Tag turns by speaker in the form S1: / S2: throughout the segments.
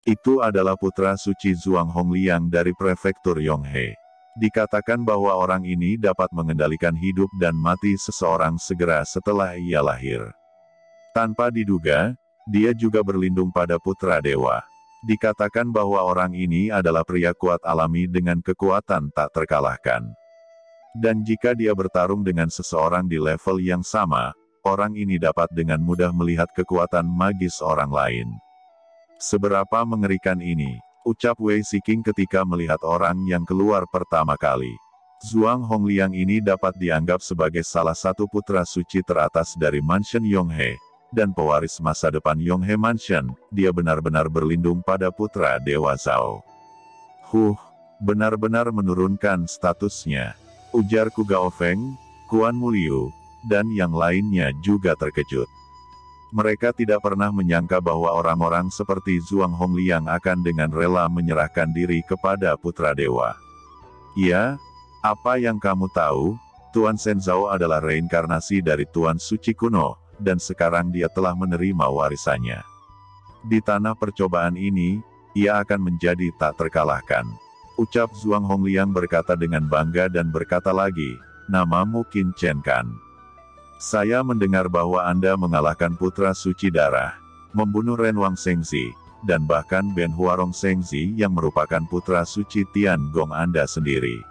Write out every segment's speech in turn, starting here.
S1: Itu adalah putra suci Zhuang Hongliang dari prefektur Yonghe. Dikatakan bahwa orang ini dapat mengendalikan hidup dan mati seseorang segera setelah ia lahir. Tanpa diduga, dia juga berlindung pada putra dewa. Dikatakan bahwa orang ini adalah pria kuat alami dengan kekuatan tak terkalahkan. Dan jika dia bertarung dengan seseorang di level yang sama, orang ini dapat dengan mudah melihat kekuatan magis orang lain. Seberapa mengerikan ini, ucap Wei Siking ketika melihat orang yang keluar pertama kali. Zhuang Hongliang ini dapat dianggap sebagai salah satu putra suci teratas dari Mansion Yonghe, dan pewaris masa depan Yonghe Mansion. Dia benar-benar berlindung pada putra Dewa Zhao. Benar-benar menurunkan statusnya, ujar Ku Gaofeng, Kuan Muliu, dan yang lainnya juga terkejut. Mereka tidak pernah menyangka bahwa orang-orang seperti Zhuang Hongliang akan dengan rela menyerahkan diri kepada putra dewa. Ya, apa yang kamu tahu, Tuan Shenzhou adalah reinkarnasi dari Tuan Suci kuno, dan sekarang dia telah menerima warisannya. Di tanah percobaan ini, ia akan menjadi tak terkalahkan. Ucap Zhuang Hongliang berkata dengan bangga dan berkata lagi, namamu Qin Chen kan? Saya mendengar bahwa Anda mengalahkan putra suci darah, membunuh Ren Wang Shengzi, dan bahkan Ben Huarong Shengzi yang merupakan putra suci Tian Gong Anda sendiri.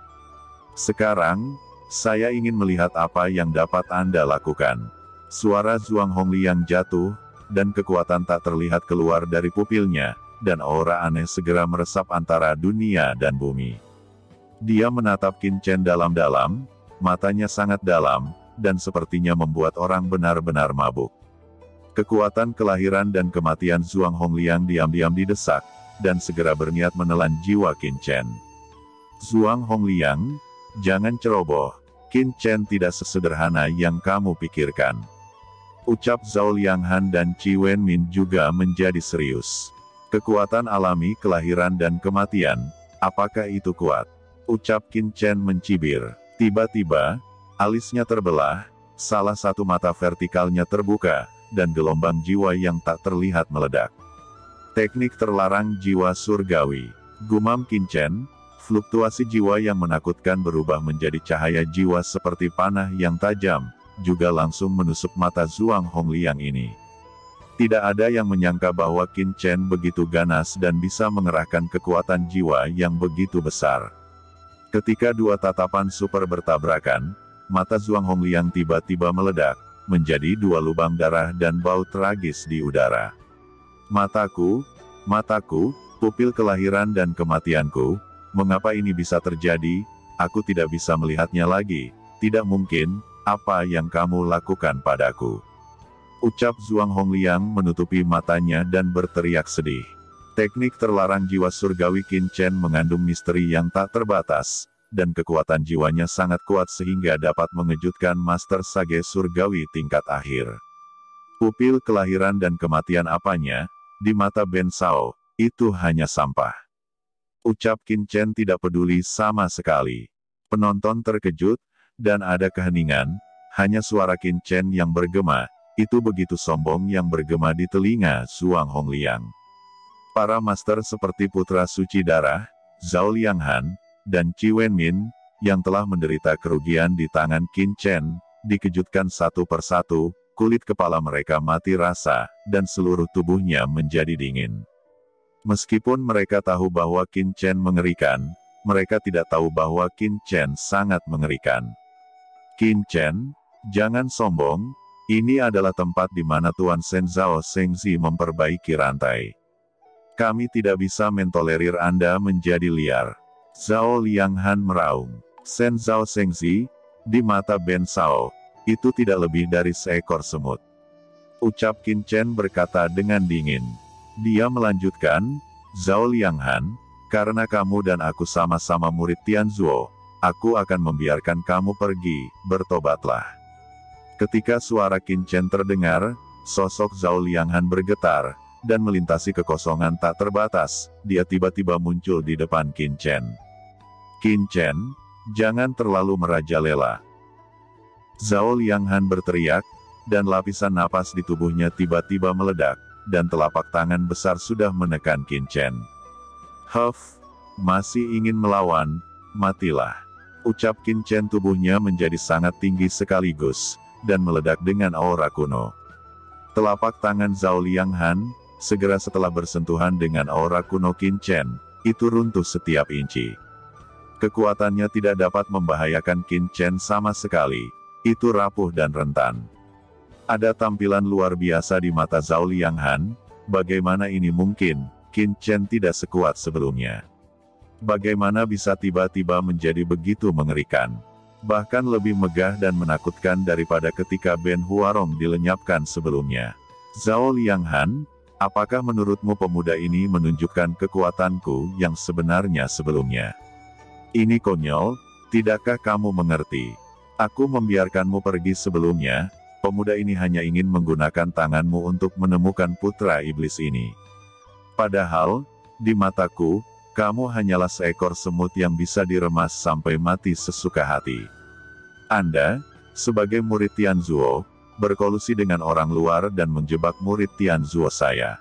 S1: Sekarang, saya ingin melihat apa yang dapat Anda lakukan. Suara Zhuang Hongliang jatuh, dan kekuatan tak terlihat keluar dari pupilnya, dan aura aneh segera meresap antara dunia dan bumi. Dia menatap Qin Chen dalam-dalam, matanya sangat dalam, dan sepertinya membuat orang benar-benar mabuk. Kekuatan kelahiran dan kematian Zhuang Hongliang diam-diam didesak, dan segera berniat menelan jiwa Qin Chen. Zhuang Hongliang, jangan ceroboh, Qin Chen tidak sesederhana yang kamu pikirkan. Ucap Zhao Lianghan dan Qi Wenmin juga menjadi serius. Kekuatan alami kelahiran dan kematian, apakah itu kuat? Ucap Qin Chen mencibir. Tiba-tiba, alisnya terbelah, salah satu mata vertikalnya terbuka, dan gelombang jiwa yang tak terlihat meledak. Teknik terlarang jiwa surgawi. Gumam Qin Chen, fluktuasi jiwa yang menakutkan berubah menjadi cahaya jiwa seperti panah yang tajam, juga langsung menusuk mata Zhuang Hongliang ini. Tidak ada yang menyangka bahwa Qin Chen begitu ganas dan bisa mengerahkan kekuatan jiwa yang begitu besar. Ketika dua tatapan super bertabrakan, mata Zhuang Hongliang tiba-tiba meledak, menjadi dua lubang darah dan bau tragis di udara. Mataku, pupil kelahiran dan kematianku, mengapa ini bisa terjadi? Aku tidak bisa melihatnya lagi, tidak mungkin, apa yang kamu lakukan padaku? Ucap Zhuang Hongliang menutupi matanya dan berteriak sedih. Teknik terlarang jiwa surgawi Qin Chen mengandung misteri yang tak terbatas, dan kekuatan jiwanya sangat kuat sehingga dapat mengejutkan Master Sage Surgawi tingkat akhir. Pupil kelahiran dan kematian apanya, di mata Ben Shao, itu hanya sampah. Ucap Qin Chen tidak peduli sama sekali. Penonton terkejut, dan ada keheningan, hanya suara Qin Chen yang bergema, itu begitu sombong yang bergema di telinga Zhuang Hongliang. Para master seperti Putra Suci Darah, Zhao Lianghan, dan Qi Wenmin, yang telah menderita kerugian di tangan Qin Chen, dikejutkan satu persatu, kulit kepala mereka mati rasa, dan seluruh tubuhnya menjadi dingin. Meskipun mereka tahu bahwa Qin Chen mengerikan, mereka tidak tahu bahwa Qin Chen sangat mengerikan. Qin Chen, jangan sombong, ini adalah tempat di mana Tuan Shenzhou Shengzi memperbaiki rantai. Kami tidak bisa mentolerir Anda menjadi liar. Zhao Lianghan meraung. Shenzhou Shengzi, di mata Ben Shao, itu tidak lebih dari seekor semut. Ucap Qin Chen berkata dengan dingin. Dia melanjutkan, Zhao Lianghan, karena kamu dan aku sama-sama murid Tianzuo, aku akan membiarkan kamu pergi, bertobatlah. Ketika suara Qin Chen terdengar, sosok Zhao Lianghan bergetar, dan melintasi kekosongan tak terbatas, dia tiba-tiba muncul di depan Qin Chen. Qin Chen, jangan terlalu merajalela. Zhao Lianghan berteriak, dan lapisan napas di tubuhnya tiba-tiba meledak, dan telapak tangan besar sudah menekan Qin Chen. "Huff, masih ingin melawan? Matilah," ucap Qin Chen. Tubuhnya menjadi sangat tinggi sekaligus, dan meledak dengan aura kuno. Telapak tangan Zhao Lianghan, segera setelah bersentuhan dengan aura kuno Qin Chen, itu runtuh setiap inci. Kekuatannya tidak dapat membahayakan Qin Chen sama sekali, itu rapuh dan rentan. Ada tampilan luar biasa di mata Zhao Lianghan. Bagaimana ini mungkin? Qin Chen tidak sekuat sebelumnya. Bagaimana bisa tiba-tiba menjadi begitu mengerikan? Bahkan lebih megah dan menakutkan daripada ketika Ben Huarong dilenyapkan sebelumnya. "Zhao Lianghan, apakah menurutmu pemuda ini menunjukkan kekuatanku yang sebenarnya sebelumnya? Ini konyol, tidakkah kamu mengerti? Aku membiarkanmu pergi sebelumnya, pemuda ini hanya ingin menggunakan tanganmu untuk menemukan putra iblis ini. Padahal, di mataku, kamu hanyalah seekor semut yang bisa diremas sampai mati sesuka hati. Anda, sebagai murid Tianzuo, berkolusi dengan orang luar dan menjebak murid Tianzuo saya.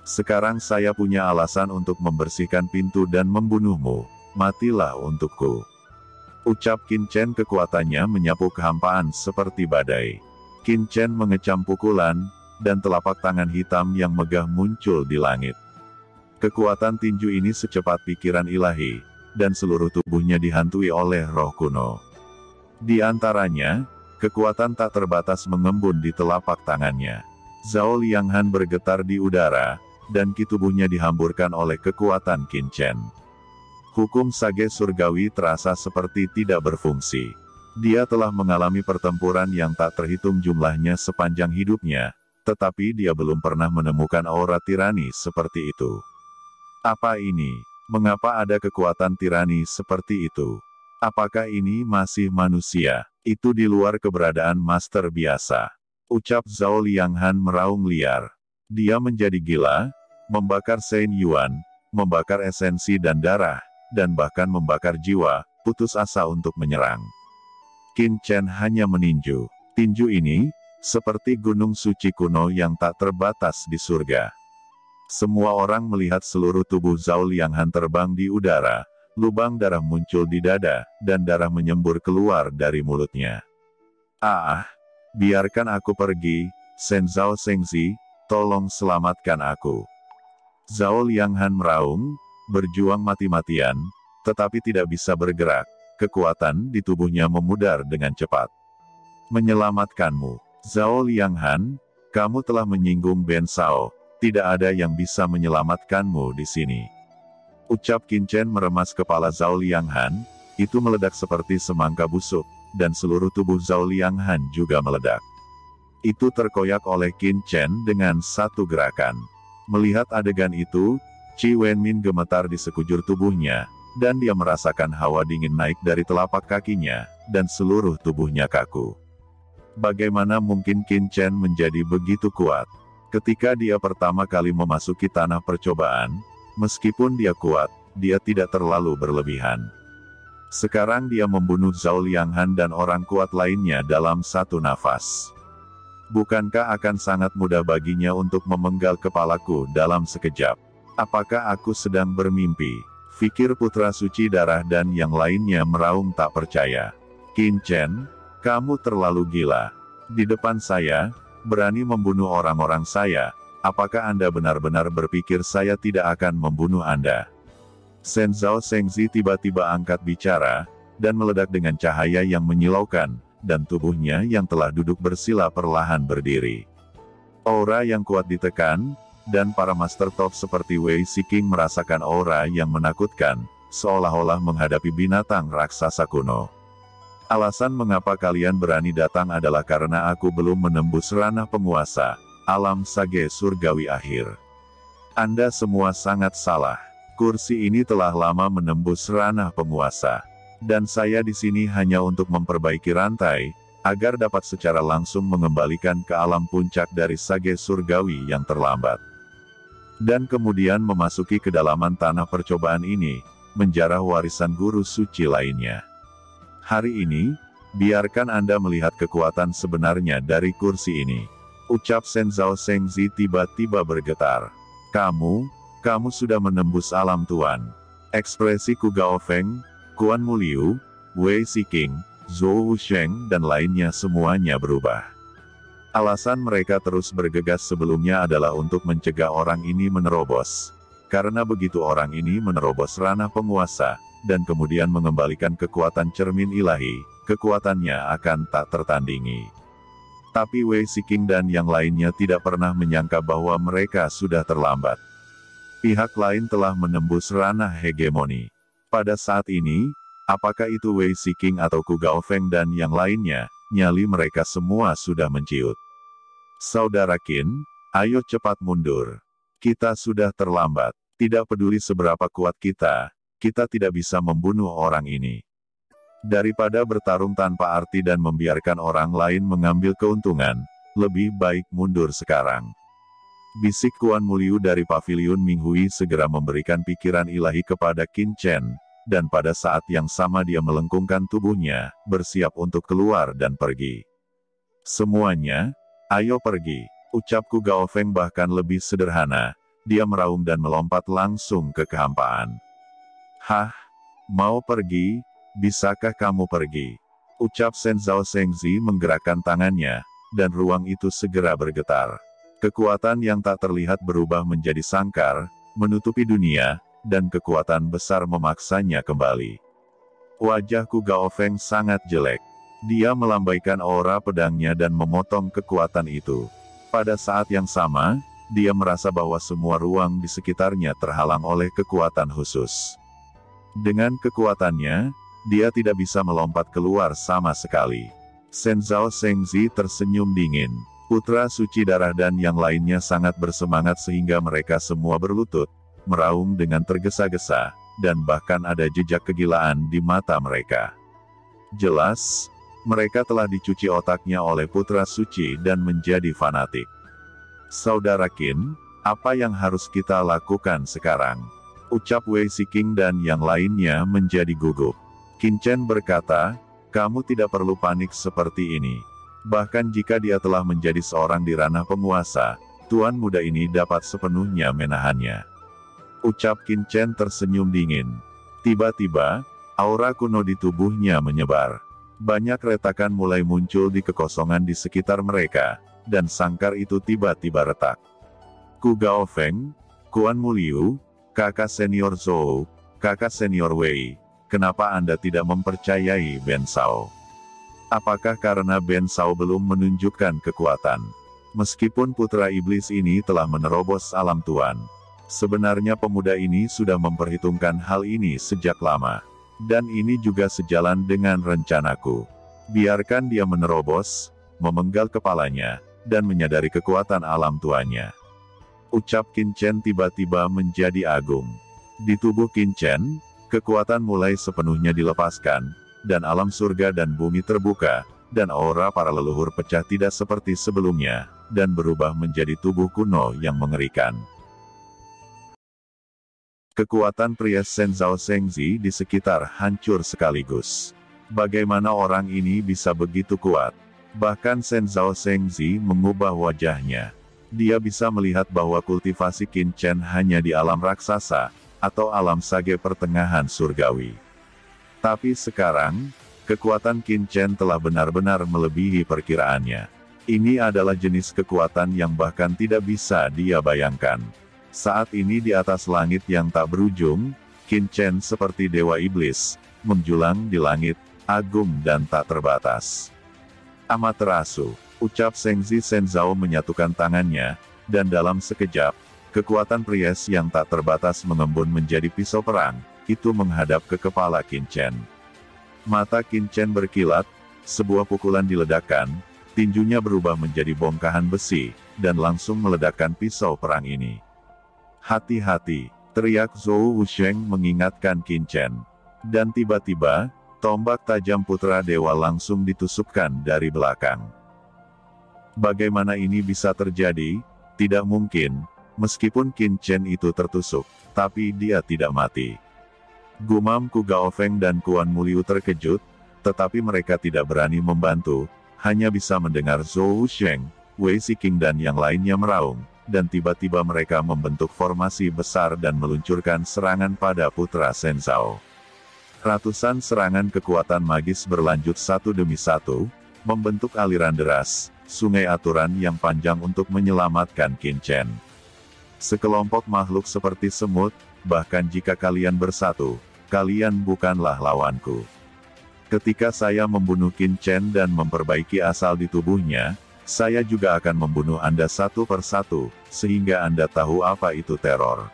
S1: Sekarang saya punya alasan untuk membersihkan pintu dan membunuhmu. Matilah untukku," ucap Qin Chen. Kekuatannya menyapu kehampaan seperti badai. Qin Chen mengecam pukulan, dan telapak tangan hitam yang megah muncul di langit. Kekuatan tinju ini secepat pikiran ilahi, dan seluruh tubuhnya dihantui oleh roh kuno. Di antaranya, kekuatan tak terbatas mengembun di telapak tangannya. Zhao Lianghan bergetar di udara, dan ki tubuhnya dihamburkan oleh kekuatan Qin Chen. Hukum sage surgawi terasa seperti tidak berfungsi. Dia telah mengalami pertempuran yang tak terhitung jumlahnya sepanjang hidupnya, tetapi dia belum pernah menemukan aura tirani seperti itu. Apa ini? Mengapa ada kekuatan tirani seperti itu? Apakah ini masih manusia? Itu di luar keberadaan master biasa, ucap Zhao Lianghan meraung liar. Dia menjadi gila, membakar Shen Yuan, membakar esensi dan darah, dan bahkan membakar jiwa, putus asa untuk menyerang. Qin Chen hanya meninju. Tinju ini, seperti gunung suci kuno yang tak terbatas di surga. Semua orang melihat seluruh tubuh Zhao Lianghan terbang di udara, lubang darah muncul di dada, dan darah menyembur keluar dari mulutnya. "Ah, biarkan aku pergi, Shen Zhao Shengzi, tolong selamatkan aku." Zhao Lianghan meraung, berjuang mati-matian, tetapi tidak bisa bergerak. Kekuatan di tubuhnya memudar dengan cepat. "Menyelamatkanmu, Zhao Lianghan, kamu telah menyinggung Ben Shao. Tidak ada yang bisa menyelamatkanmu di sini," ucap Qin Chen meremas kepala Zhao Lianghan. Itu meledak seperti semangka busuk, dan seluruh tubuh Zhao Lianghan juga meledak. Itu terkoyak oleh Qin Chen dengan satu gerakan. Melihat adegan itu, Qi Wenmin gemetar di sekujur tubuhnya, dan dia merasakan hawa dingin naik dari telapak kakinya, dan seluruh tubuhnya kaku. Bagaimana mungkin Qin Chen menjadi begitu kuat? Ketika dia pertama kali memasuki tanah percobaan, meskipun dia kuat, dia tidak terlalu berlebihan. Sekarang dia membunuh Zhao Lianghan dan orang kuat lainnya dalam satu nafas. Bukankah akan sangat mudah baginya untuk memenggal kepalaku dalam sekejap? Apakah aku sedang bermimpi? Fikir putra suci darah dan yang lainnya meraung tak percaya. "Qin Chen, kamu terlalu gila. Di depan saya, berani membunuh orang-orang saya. Apakah Anda benar-benar berpikir saya tidak akan membunuh Anda?" Shen Zhao Shengzi tiba-tiba angkat bicara, dan meledak dengan cahaya yang menyilaukan, dan tubuhnya yang telah duduk bersila perlahan berdiri. Aura yang kuat ditekan, dan para master top seperti Wei Shiqing merasakan aura yang menakutkan, seolah-olah menghadapi binatang raksasa kuno. "Alasan mengapa kalian berani datang adalah karena aku belum menembus ranah penguasa, alam sage surgawi akhir. Anda semua sangat salah. Kursi ini telah lama menembus ranah penguasa. Dan saya di sini hanya untuk memperbaiki rantai, agar dapat secara langsung mengembalikan ke alam puncak dari sage surgawi yang terlambat. Dan kemudian memasuki kedalaman tanah percobaan ini, menjarah warisan guru suci lainnya. Hari ini, biarkan Anda melihat kekuatan sebenarnya dari kursi ini," Ucap Shen Zhao Shengzi tiba-tiba bergetar. Kamu sudah menembus alam Tuan. Ekspresi Ku Gaofeng, Kuan Muliu, Wei Siking, Zhou Wusheng dan lainnya semuanya berubah. Alasan mereka terus bergegas sebelumnya adalah untuk mencegah orang ini menerobos. Karena begitu orang ini menerobos ranah penguasa, dan kemudian mengembalikan kekuatan cermin ilahi, kekuatannya akan tak tertandingi. Tapi Wei Siking dan yang lainnya tidak pernah menyangka bahwa mereka sudah terlambat. Pihak lain telah menembus ranah hegemoni. Pada saat ini, apakah itu Wei Siking atau Ku Gaofeng dan yang lainnya, nyali mereka semua sudah menciut. Saudara Qin, ayo cepat mundur. Kita sudah terlambat. Tidak peduli seberapa kuat kita tidak bisa membunuh orang ini. Daripada bertarung tanpa arti dan membiarkan orang lain mengambil keuntungan, lebih baik mundur sekarang. Bisik Kuan Muliu dari paviliun Minghui segera memberikan pikiran ilahi kepada Qin Chen, dan pada saat yang sama dia melengkungkan tubuhnya, bersiap untuk keluar dan pergi. Semuanya, ayo pergi, ucap Ku Gaofeng bahkan lebih sederhana, dia meraung dan melompat langsung ke kehampaan. Hah? Mau pergi? Bisakah kamu pergi? Ucap Shen Zhao Shengzi menggerakkan tangannya, dan ruang itu segera bergetar. Kekuatan yang tak terlihat berubah menjadi sangkar, menutupi dunia, dan kekuatan besar memaksanya kembali. Wajah Ku Gaofeng sangat jelek. Dia melambaikan aura pedangnya dan memotong kekuatan itu. Pada saat yang sama, dia merasa bahwa semua ruang di sekitarnya terhalang oleh kekuatan khusus. Dengan kekuatannya, dia tidak bisa melompat keluar sama sekali. Shen Zhao Shengzi tersenyum dingin. Putra suci darah dan yang lainnya sangat bersemangat sehingga mereka semua berlutut, meraung dengan tergesa-gesa, dan bahkan ada jejak kegilaan di mata mereka. Jelas, mereka telah dicuci otaknya oleh putra suci dan menjadi fanatik. Saudara Qin, apa yang harus kita lakukan sekarang? Ucap Wei Siking dan yang lainnya menjadi gugup. Qin Chen berkata, kamu tidak perlu panik seperti ini. Bahkan jika dia telah menjadi seorang di ranah penguasa, tuan muda ini dapat sepenuhnya menahannya. Ucap Qin Chen tersenyum dingin. Tiba-tiba, aura kuno di tubuhnya menyebar. Banyak retakan mulai muncul di kekosongan di sekitar mereka, dan sangkar itu tiba-tiba retak. Ku Gaofeng, Kuan Muliu, kakak senior Zhou, kakak senior Wei, kenapa Anda tidak mempercayai Ben Shao? Apakah karena Ben Shao belum menunjukkan kekuatan? Meskipun putra iblis ini telah menerobos alam Tuan, sebenarnya pemuda ini sudah memperhitungkan hal ini sejak lama. Dan ini juga sejalan dengan rencanaku. Biarkan dia menerobos, memenggal kepalanya, dan menyadari kekuatan alam tuanya. Ucap Qin Chen tiba-tiba menjadi agung. Di tubuh Qin Chen, kekuatan mulai sepenuhnya dilepaskan, dan alam surga dan bumi terbuka, dan aura para leluhur pecah tidak seperti sebelumnya, dan berubah menjadi tubuh kuno yang mengerikan. Kekuatan pria Shen Zhao Shengzi di sekitar hancur sekaligus. Bagaimana orang ini bisa begitu kuat? Bahkan Shen Zhao Shengzi mengubah wajahnya. Dia bisa melihat bahwa kultivasi Qin Chen hanya di alam raksasa, atau alam sage pertengahan surgawi. Tapi sekarang, kekuatan Qin Chen telah benar-benar melebihi perkiraannya. Ini adalah jenis kekuatan yang bahkan tidak bisa dia bayangkan. Saat ini di atas langit yang tak berujung, Qin Chen seperti dewa iblis, menjulang di langit, agung dan tak terbatas. Amaterasu, ucap Shengzi Shen Zhao menyatukan tangannya, dan dalam sekejap, kekuatan Pries yang tak terbatas mengembun menjadi pisau perang, itu menghadap ke kepala Qin Chen. Mata Qin Chen berkilat, sebuah pukulan diledakkan, tinjunya berubah menjadi bongkahan besi, dan langsung meledakkan pisau perang ini. Hati-hati, teriak Zhou Wusheng mengingatkan Qin Chen. Dan tiba-tiba, tombak tajam putra dewa langsung ditusukkan dari belakang. Bagaimana ini bisa terjadi? Tidak mungkin, meskipun Qin Chen itu tertusuk, tapi dia tidak mati. Gumam Ku Gaofeng dan Kuan Muliu terkejut, tetapi mereka tidak berani membantu, hanya bisa mendengar Zhou Wusheng Wei Shiking dan yang lainnya meraung, dan tiba-tiba mereka membentuk formasi besar dan meluncurkan serangan pada putra Shenzhou. Ratusan serangan kekuatan magis berlanjut satu demi satu, membentuk aliran deras, sungai aturan yang panjang untuk menyelamatkan Qin Chen. Sekelompok makhluk seperti semut, bahkan jika kalian bersatu, kalian bukanlah lawanku. Ketika saya membunuh Qin Chen dan memperbaiki asal di tubuhnya, saya juga akan membunuh Anda satu persatu, sehingga Anda tahu apa itu teror.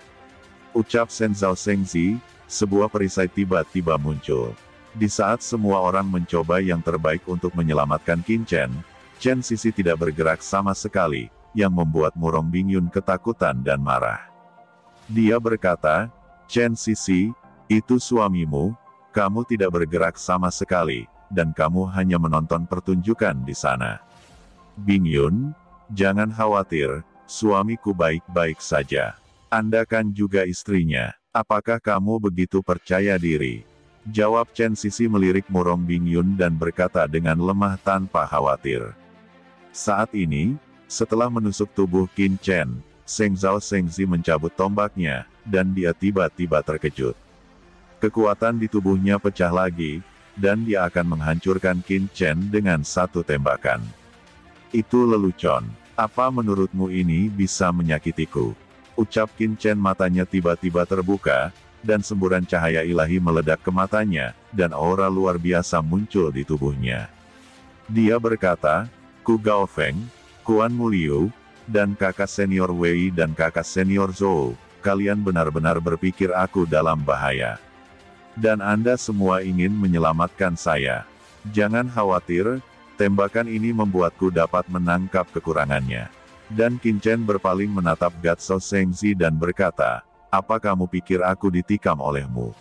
S1: Ucap Shenzhou Shengzi, sebuah perisai tiba-tiba muncul. Di saat semua orang mencoba yang terbaik untuk menyelamatkan Qin Chen, Chen Sisi tidak bergerak sama sekali, yang membuat Murong Bingyun ketakutan dan marah. Dia berkata, Chen Sisi, itu suamimu, kamu tidak bergerak sama sekali, dan kamu hanya menonton pertunjukan di sana. Bingyun, jangan khawatir, suamiku baik-baik saja. Anda kan juga istrinya, apakah kamu begitu percaya diri? Jawab Chen Sisi melirik Murong Bingyun dan berkata dengan lemah tanpa khawatir. Saat ini, setelah menusuk tubuh Qin Chen, Shenzhou Shengzi mencabut tombaknya, dan dia tiba-tiba terkejut. Kekuatan di tubuhnya pecah lagi, dan dia akan menghancurkan Qin Chen dengan satu tembakan. Itu lelucon. Apa menurutmu ini bisa menyakitiku? Ucap Qin Chen, matanya tiba-tiba terbuka, dan semburan cahaya ilahi meledak ke matanya, dan aura luar biasa muncul di tubuhnya. Dia berkata, Ku Gaofeng, Kuan Muliu, dan kakak senior Wei dan kakak senior Zhou, kalian benar-benar berpikir aku dalam bahaya. Dan Anda semua ingin menyelamatkan saya. Jangan khawatir, tembakan ini membuatku dapat menangkap kekurangannya. Dan Qin Chen berpaling menatap Gatso Shengzi dan berkata, apa kamu pikir aku ditikam olehmu?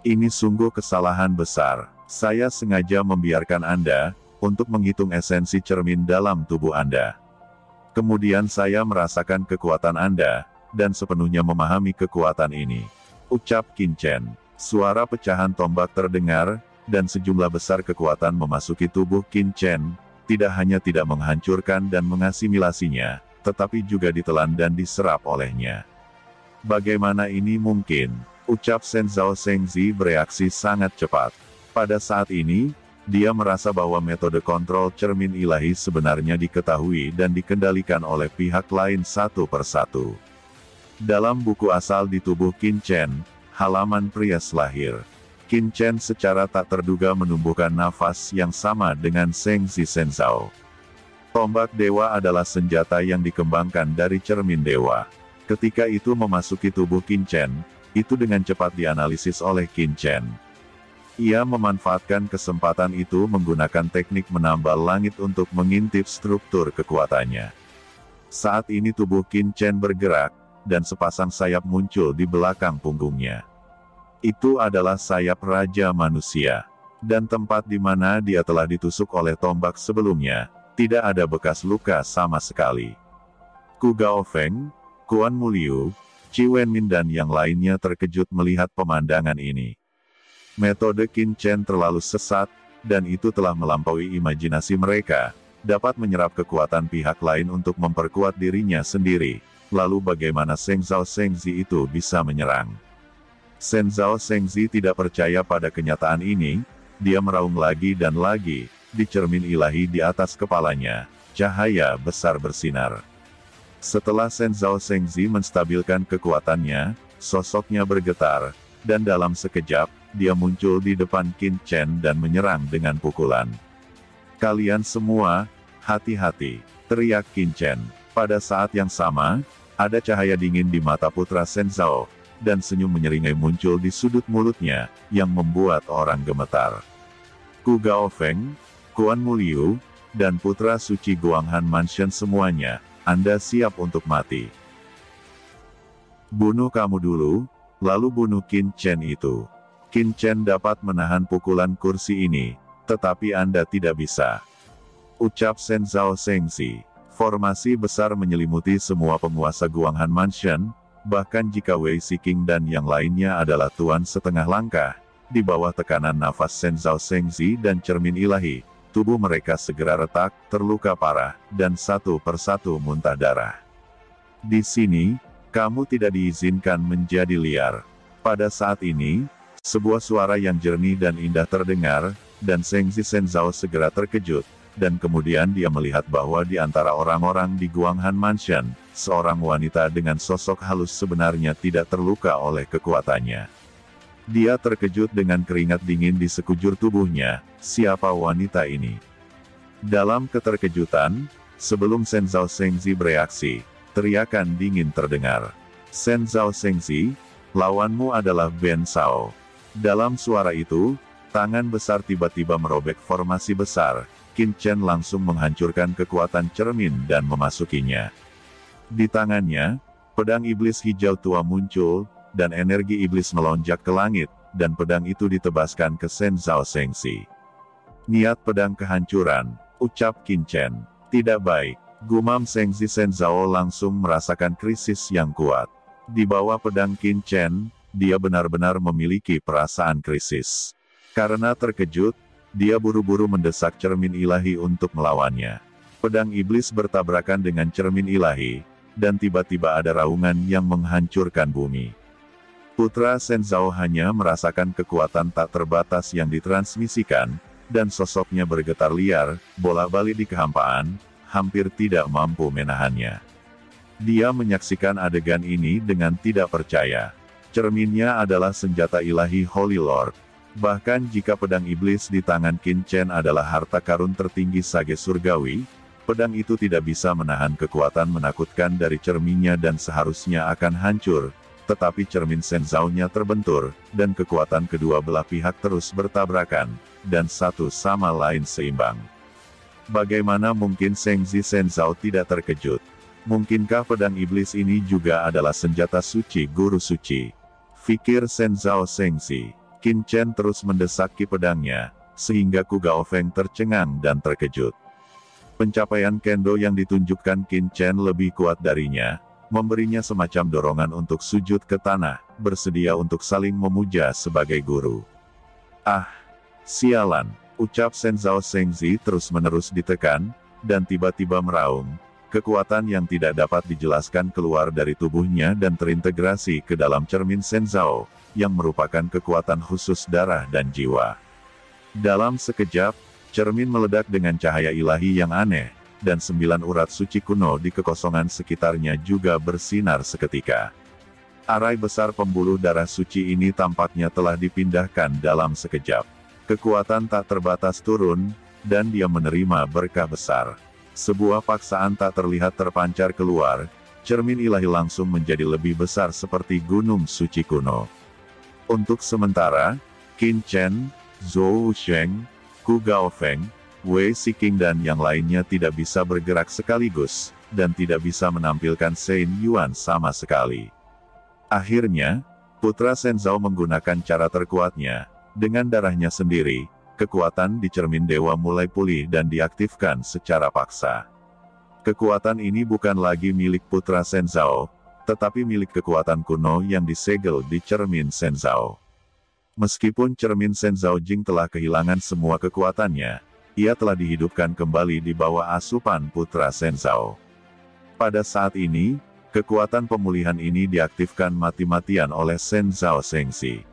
S1: Ini sungguh kesalahan besar. Saya sengaja membiarkan Anda, untuk menghitung esensi cermin dalam tubuh Anda. Kemudian saya merasakan kekuatan Anda, dan sepenuhnya memahami kekuatan ini. Ucap Qin Chen. Suara pecahan tombak terdengar, dan sejumlah besar kekuatan memasuki tubuh Qin Chen, tidak hanya tidak menghancurkan dan mengasimilasinya, tetapi juga ditelan dan diserap olehnya. Bagaimana ini mungkin? Ucap Shenzhou Shengzi bereaksi sangat cepat. Pada saat ini, dia merasa bahwa metode kontrol cermin ilahi sebenarnya diketahui dan dikendalikan oleh pihak lain satu persatu. Dalam buku asal di tubuh Qin Chen, halaman Prias lahir, Qin Chen secara tak terduga menumbuhkan nafas yang sama dengan Shengzi Shenzhou. Tombak dewa adalah senjata yang dikembangkan dari cermin dewa. Ketika itu memasuki tubuh Qin Chen, itu dengan cepat dianalisis oleh Qin Chen. Ia memanfaatkan kesempatan itu menggunakan teknik menambal langit untuk mengintip struktur kekuatannya. Saat ini tubuh Qin Chen bergerak, dan sepasang sayap muncul di belakang punggungnya. Itu adalah sayap Raja Manusia. Dan tempat di mana dia telah ditusuk oleh tombak sebelumnya, tidak ada bekas luka sama sekali. Ku Gaofeng, Kuan Muliu, Qi Wenmin dan yang lainnya terkejut melihat pemandangan ini. Metode Qin Chen terlalu sesat, dan itu telah melampaui imajinasi mereka, dapat menyerap kekuatan pihak lain untuk memperkuat dirinya sendiri. Lalu bagaimana Shenzhou Shengzi itu bisa menyerang? Shenzhou Shengzi tidak percaya pada kenyataan ini, dia meraung lagi dan lagi, di cermin ilahi di atas kepalanya, cahaya besar bersinar. Setelah Shenzhou Shengzi menstabilkan kekuatannya, sosoknya bergetar, dan dalam sekejap, dia muncul di depan Qin Chen dan menyerang dengan pukulan. Kalian semua, hati-hati, teriak Qin Chen. Pada saat yang sama, ada cahaya dingin di mata putra Shenzhou, dan senyum menyeringai muncul di sudut mulutnya, yang membuat orang gemetar. Ku Gaofeng, Kuan Muliu, dan putra suci Guanghan Mansion semuanya, Anda siap untuk mati. Bunuh kamu dulu, lalu bunuh Qin Chen itu. Qin Chen dapat menahan pukulan kursi ini, tetapi Anda tidak bisa. Ucap Shenzhou Shengzi. Formasi besar menyelimuti semua penguasa Guanghan Mansion, bahkan jika Wei Shiking dan yang lainnya adalah tuan setengah langkah, di bawah tekanan nafas Shenzhou Shengzi dan cermin ilahi, tubuh mereka segera retak, terluka parah, dan satu persatu muntah darah. Di sini, kamu tidak diizinkan menjadi liar. Pada saat ini, sebuah suara yang jernih dan indah terdengar, dan Sengzi Senzhao segera terkejut, dan kemudian dia melihat bahwa di antara orang-orang di Guanghan Mansion, seorang wanita dengan sosok halus sebenarnya tidak terluka oleh kekuatannya. Dia terkejut dengan keringat dingin di sekujur tubuhnya. Siapa wanita ini? Dalam keterkejutan, sebelum Senzhao Sengzi bereaksi, teriakan dingin terdengar. Senzhao Sengzi, lawanmu adalah Ben Shao. Dalam suara itu, tangan besar tiba-tiba merobek formasi besar. Qin Chen langsung menghancurkan kekuatan cermin dan memasukinya. Di tangannya, pedang iblis hijau tua muncul, dan energi iblis melonjak ke langit, dan pedang itu ditebaskan ke Senzhao Sengzi. Niat pedang kehancuran, ucap Qin Chen. Tidak baik. Gumam Sengzi Senzhao langsung merasakan krisis yang kuat. Di bawah pedang Qin Chen, dia benar-benar memiliki perasaan krisis. Karena terkejut, dia buru-buru mendesak cermin ilahi untuk melawannya. Pedang iblis bertabrakan dengan cermin ilahi, dan tiba-tiba ada raungan yang menghancurkan bumi. Putra Senzhao hanya merasakan kekuatan tak terbatas yang ditransmisikan, dan sosoknya bergetar liar, bola-balik di kehampaan, hampir tidak mampu menahannya. Dia menyaksikan adegan ini dengan tidak percaya. Cerminnya adalah senjata ilahi Holy Lord. Bahkan jika pedang iblis di tangan Qin Chen adalah harta karun tertinggi Sage Surgawi, pedang itu tidak bisa menahan kekuatan menakutkan dari cerminnya dan seharusnya akan hancur, tetapi cermin Senzhao-nya terbentur, dan kekuatan kedua belah pihak terus bertabrakan, dan satu sama lain seimbang. Bagaimana mungkin Sengzi Senzhao tidak terkejut? Mungkinkah pedang iblis ini juga adalah senjata suci guru suci? Fikir Senzhao Sengzi. Qin Chen terus mendesaki pedangnya, sehingga Ku Gaofeng tercengang dan terkejut. Pencapaian kendo yang ditunjukkan Qin Chen lebih kuat darinya, memberinya semacam dorongan untuk sujud ke tanah, bersedia untuk saling memuja sebagai guru. Ah, sialan, ucap Senzhao Sengzi terus-menerus ditekan, dan tiba-tiba meraung. Kekuatan yang tidak dapat dijelaskan keluar dari tubuhnya dan terintegrasi ke dalam cermin Senzhao, yang merupakan kekuatan khusus darah dan jiwa. Dalam sekejap, cermin meledak dengan cahaya ilahi yang aneh, dan 9 urat suci kuno di kekosongan sekitarnya juga bersinar seketika. Arai besar pembuluh darah suci ini tampaknya telah dipindahkan dalam sekejap. Kekuatan tak terbatas turun, dan dia menerima berkah besar. Sebuah paksaan tak terlihat terpancar keluar, cermin ilahi langsung menjadi lebih besar seperti gunung suci kuno. Untuk sementara, Qin Chen, Zhou Sheng, Ku Gaofeng, Wei Siqing dan yang lainnya tidak bisa bergerak sekaligus, dan tidak bisa menampilkan Shen Yuan sama sekali. Akhirnya, putra Senzhao menggunakan cara terkuatnya, dengan darahnya sendiri, kekuatan di cermin dewa mulai pulih dan diaktifkan secara paksa. Kekuatan ini bukan lagi milik putra Senzhao, tetapi milik kekuatan kuno yang disegel di cermin Senzhao. Meskipun cermin Senzhao Jing telah kehilangan semua kekuatannya, ia telah dihidupkan kembali di bawah asupan putra Senzhao. Pada saat ini, kekuatan pemulihan ini diaktifkan mati-matian oleh Senzhao Sengzi.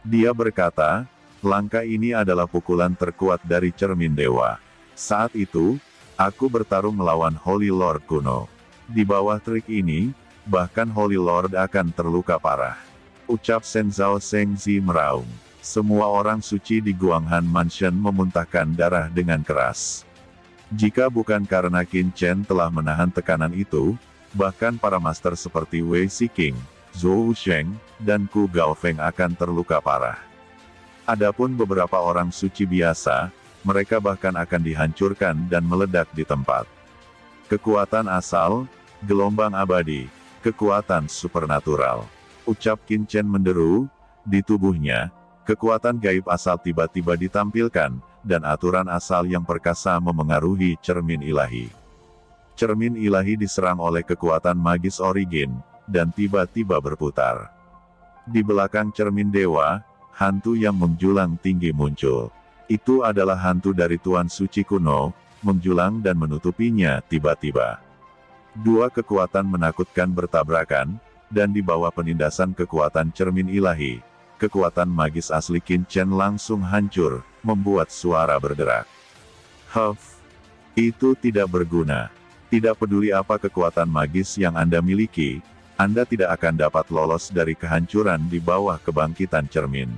S1: Dia berkata, langkah ini adalah pukulan terkuat dari cermin dewa. Saat itu, aku bertarung melawan Holy Lord kuno. Di bawah trik ini, bahkan Holy Lord akan terluka parah. Ucap Senzhao Sengzi meraung. Semua orang suci di Guanghan Mansion memuntahkan darah dengan keras. Jika bukan karena Qin Chen telah menahan tekanan itu, bahkan para master seperti Wei Siqing, Zhou Sheng, dan Ku Gaofeng akan terluka parah. Adapun beberapa orang suci biasa, mereka bahkan akan dihancurkan dan meledak di tempat. Kekuatan asal, gelombang abadi, kekuatan supernatural. Ucap Qin Chen menderu, di tubuhnya, kekuatan gaib asal tiba-tiba ditampilkan, dan aturan asal yang perkasa memengaruhi cermin ilahi. Cermin ilahi diserang oleh kekuatan magis origin, dan tiba-tiba berputar. Di belakang cermin dewa, hantu yang menjulang tinggi muncul. Itu adalah hantu dari Tuan Suci kuno, menjulang dan menutupinya tiba-tiba. Dua kekuatan menakutkan bertabrakan, dan di bawah penindasan kekuatan cermin ilahi, kekuatan magis asli Qin Chen langsung hancur, membuat suara berderak. Huff, itu tidak berguna. Tidak peduli apa kekuatan magis yang Anda miliki, Anda tidak akan dapat lolos dari kehancuran di bawah kebangkitan cermin.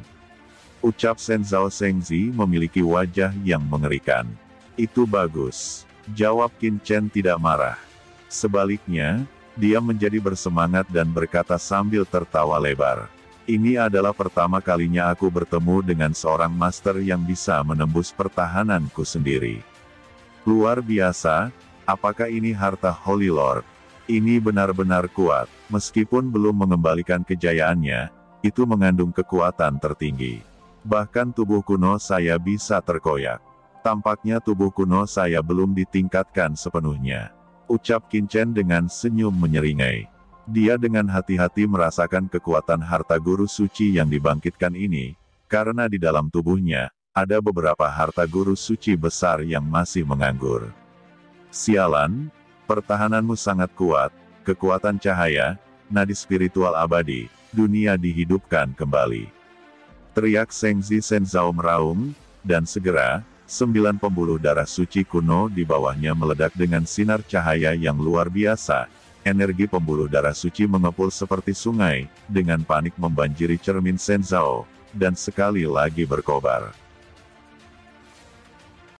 S1: Ucap Senzhao Shengzi memiliki wajah yang mengerikan. Itu bagus. Jawab Qin Chen tidak marah. Sebaliknya, dia menjadi bersemangat dan berkata sambil tertawa lebar. Ini adalah pertama kalinya aku bertemu dengan seorang master yang bisa menembus pertahananku sendiri. Luar biasa, apakah ini harta Holy Lord? Ini benar-benar kuat, meskipun belum mengembalikan kejayaannya, itu mengandung kekuatan tertinggi. Bahkan tubuh kuno saya bisa terkoyak. Tampaknya tubuh kuno saya belum ditingkatkan sepenuhnya. Ucap Qin Chen dengan senyum menyeringai. Dia dengan hati-hati merasakan kekuatan harta guru suci yang dibangkitkan ini, karena di dalam tubuhnya, ada beberapa harta guru suci besar yang masih menganggur. Sialan, pertahananmu sangat kuat, kekuatan cahaya, nadi spiritual abadi, dunia dihidupkan kembali. Teriak Shengzi Senzhao meraung, dan segera, 9 pembuluh darah suci kuno di bawahnya meledak dengan sinar cahaya yang luar biasa. Energi pembuluh darah suci mengepul seperti sungai, dengan panik membanjiri cermin Senzhao, dan sekali lagi berkobar.